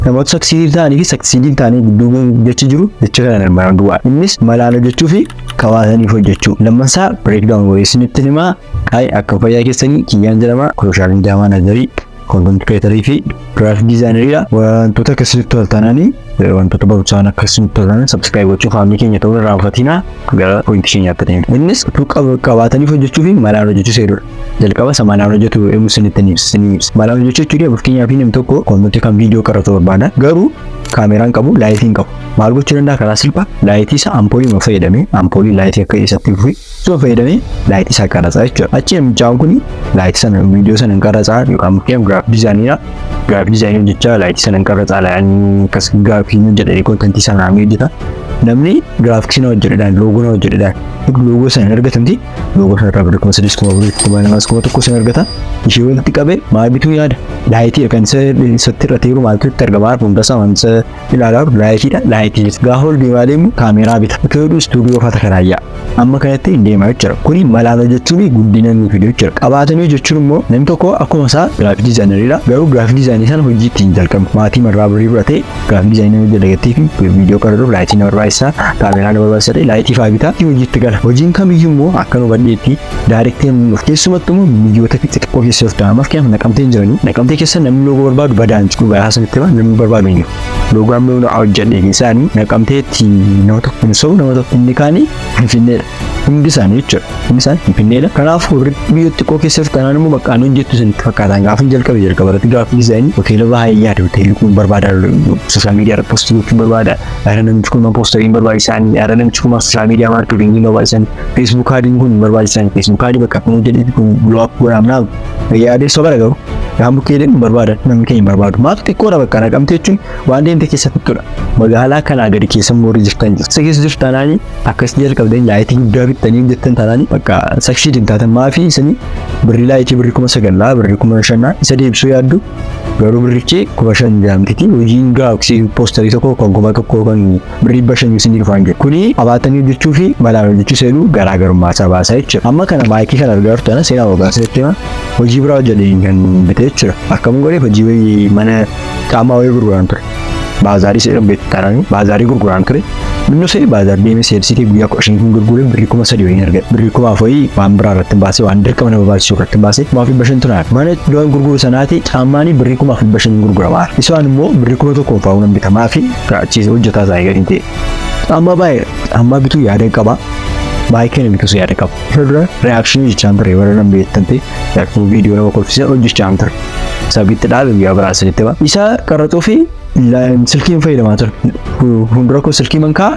namoota saksiidii ta'anii fi saksiidii ta'anii gidduu jechi jiru jecha kana armaan duwwaa. Innis malaan hojjechuu fi qabaataniif hojjechuu. Lammasaa breakdown godhee isinitti himaa. Akka fayyaa keessanii Kiyyaan jedhama. Sooshaal miidiyaa maanajarii, content creatorii fi graphic designerii wantoota akkasitti toltananii wantoota barumsaan akkasitti toltanan subscribe gochuun faamilii keenya ta'uu irraa hubatinaa gara pointii keenyaatti deemu. Innis utuu qabaataniif hojjechuu fi malaan hojjechuu seerudha. Jalqaba isa malaan hojjetu eenyu isinitti ibsa. Malaan hojjechuu jechuudha fakkeenyaaf namni tokko kontentii kan viidiyoo qaratu barbaada. Garuu kaameraan qabu, laayitiin qabu. Maal gochuu danda'a karaa salphaa? Laayitii isaa ampoolii fayyadamee ampoolii laayitii akka isatti fufi soo fayyadamee laayitii isaa qaraxaa jechuudha. Achi namichaan kun laayitii sana viidiyoo sana qaraxaa yookaan mukkeen graphic designerii graphic designerii jecha laayitii sana qaraxaa laayanii akkas graphic jedhanii kontentii sana hojjeta. Namni graphic sana hojjetedhaan loogoo hojjetedhaan loogoo sana argatamti loogoo sana irraa kuma sadis kuma namas kuma tokko sana argata. Ishee walitti qabee maal bituu yaada laayitii kan isatti irrateeru maaltu itti argamaa hundasaa wanta ilaalaa laayitiidha. Laayitii gaafa ol deemaa deemu kaameraa bita. Akkasumas istuudiyoo fata karaayyaa amma kanatti hin deemaa jechuudha. Kuni malaan jechuun guddina nuuf fiduu jechuudha. Qabaatanii jechuun immoo namni tokko akkuma isaa graphic designeridha. Garuu graphic designerii sana hojii ittiin jalqabu. Maatii marraa birii fudhatee graphic designerii hojjetatee fi viidiyoo qaruuf laayitii nama barbaachisaa kaameraa nama barbaachisaa laayitii faabitaa hojiitti gala. Hojiin kamiyyuu immoo akka nu badheetti daayirektiin of keessumattuu biyyoota xixiqqoo keessa of ta'amaaf kiyama naqamtee hin jiranii. Naqamtee keessa namni loogoo barbaadu badaan jiru baay'aa sanitti namni barbaadu hin jiru. Loogoo amma hojjedhee isaanii naqamteetti nama tokko hin sobu nama tokko inni kaanii Finfinneedha. Hundi isaanii jechuudha. Hundi isaanii Finfinneedha. Kanaaf biyya xiqqoo keessatti kanaan immoo baqqaan hojjettu sanitti fakkaatan gaafa jalqabe irratti graphic design hoteela baay'ee yaadu hoteelli kun barbaada sooshaal miidiyaa irratti poostii gochuun barbaada. Yaada namichi kun poosteriin barbaachisan yaada namichi kun sooshaal miidiyaa maarketingii barbaachisan feesbuuk aadiin kun barbaachisan feesbuuk aadii bakka kun hojjeteeti kun bloog godhamnaaf yaadee sobara garuu gaafa keedeen barbaadan namni keenya barbaadu. Maatu xiqqoodha bakka naqamtee jechuun waan deemte keessa xiqqoodha. Magaalaa kanaa gadi keessa moorii jirtan jirtu. Isa keessa jirtu taanaanii akkas jalqabdeen laayitii guddaa bittanii jettan taanaanii bakka sakshii dintaatan maafii isanii birrii laayitii birrii 9,000 birrii 5,000 isa deebisuu yaaddu garuu birrichi 5,000 jaamtiti hojiin gaaksii poosterii tokko kan kuma tokko kan birrii 5,000 isin dhufaan jiru. Kuni qabaatanii hojjechuu fi malaan hojjechuu seenuu garaagarummaa isaa baasaa jechuudha. Amma kana maayikii kana argaa jirtu tana seenaa ogaasa jechuudha. Hojii biraa hojjedheen kan bitee jechuudha. Akkam godhee hojii mana qaamaa wayii gurguran ture. Baazaarii seeran beektaanii baazaarii gurguran ture. Minno see bazaar deemee seelsitii guyyaa 15 kun gurguree birrii 3,000 wayii argate. Birrii 4,000 waan biraa irratti baasee waan dirqama nama barbaachisu irratti baasee 5,500 tunaaf. Mana doon gurguru sanaati caammaanii birrii 5,500 gurguramaa. Isaan immoo birrii 1,000 fa'aa bitamaa fi achiis hojjetaa isaa eegalee ta'e. Amma baay'ee amma bituu yaada qaba. Baay'ee nama bituu yaada qaba. Irra reakshinii jechaan ture warra nama beektan ta'e yaaduu viidiyoo nama kolfisee hojjechaa ture. Sabitti dhaabe guyyaa biraa sanitti ba. Isa qarraxuu fi silkiin fayyadamaa ture. Hundura koo silkii mankaa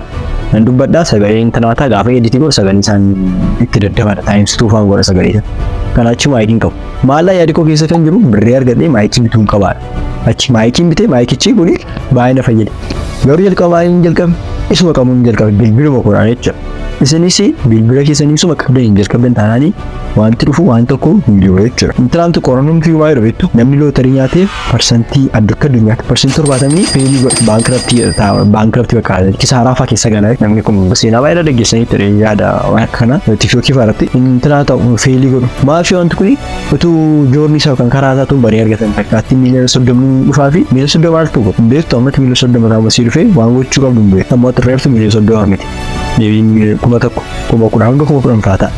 nan dubbadhaa sagaleen tanaataa gaafa editii godhu sagaleen isaan itti daddabaadha. Taayimsituu fa'aan godha sagalee. Kanaachi maayikiin qabu. Maallaa yaadi koo keessa kan jiru birrii argadhee maayikiin bituun qabaadha. Achi maayikiin bitee maayikichi kuni baay'ee na fayyada. Garuu jalqabe isuma qabuun jalqabe bilbiluma koodhaan jechuudha. Isinis bilbila keessanii isuma qabdanii jalqabdan taanaanii wanti dhufu waan tokko viidiyoo jechuudha. Intalamtu qorannoon fi waa'ee dhabeettu namni lootarii nyaatee parsantii akka addunyaatti parsantii 70 feelii baankiraptii bakka kisaaraa fa'aa keessa galaa namni kun seenaa baay'ee dhaggeessanii ture yaada waan kana tiktokii fa'aarratti intalaa ta'u feelii godhu. Maafii wanti kun utuu joorni isaa kan karaa isaatuun barii argatan fakkaatti miiliyoona 30 dhufaa fi miiliyoona 30 maal tokko beektu ammatti miiliyoona 30 taa'umasii dhufee waan gochuu qabdu hin beektu. Ammoo irreeftu miiliyoona 30 miti. Deebiin 1,000 10,000 hanga 10,000 taata.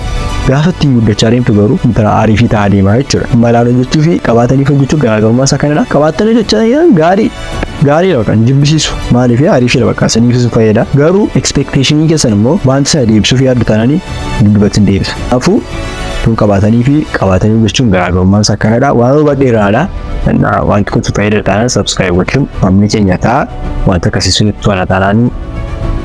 Gaafa ittiin guddachaa deemtu garuu intala aarii fi ta'aa deemaa jechuudha. Malaan hojjechuu fi qabaatanii hojjechuu garaagarummaa isaa kanadha. Qabaatanii hojjechaa gaariidha kan jibbisiisu maaliif aarii fi bakka saniif fayyada. Garuu expectationii keessan immoo wanta sana deebisuuf yaaddu taananii dubbatti hin deebisu. Kanaafuu tun qabaatanii hojjechuun garaagarummaa isaa kanadha. Waan badheeraadha. Wanti kun fayyada taanaan subscribe gochuun faamilii keenya ta'a. Wanta akkasii sunitti tola taanaan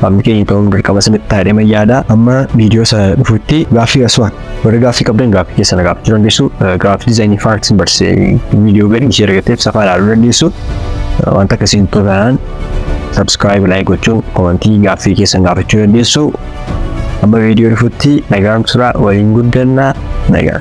faamilii keenya ta'uun dirqama sanitti taa'ee mayyaadha. Amma viidiyoo sana dhufuutti gaaffii aswaan warri gaaffii qabdan gaaffii keessan gaafachuu dandeessu. Gaaffii diizaayinii faartiin barsee viidiyoo gadi ishee argateef safaa ilaaluu dandeessu. Wanta akkasiin tolaan subscribe like gochuun komentii gaaffii keessan gaafachuu dandeessu. Amma viidiyoo dhufuutti nagaan tura waliin guddannaa nagaan.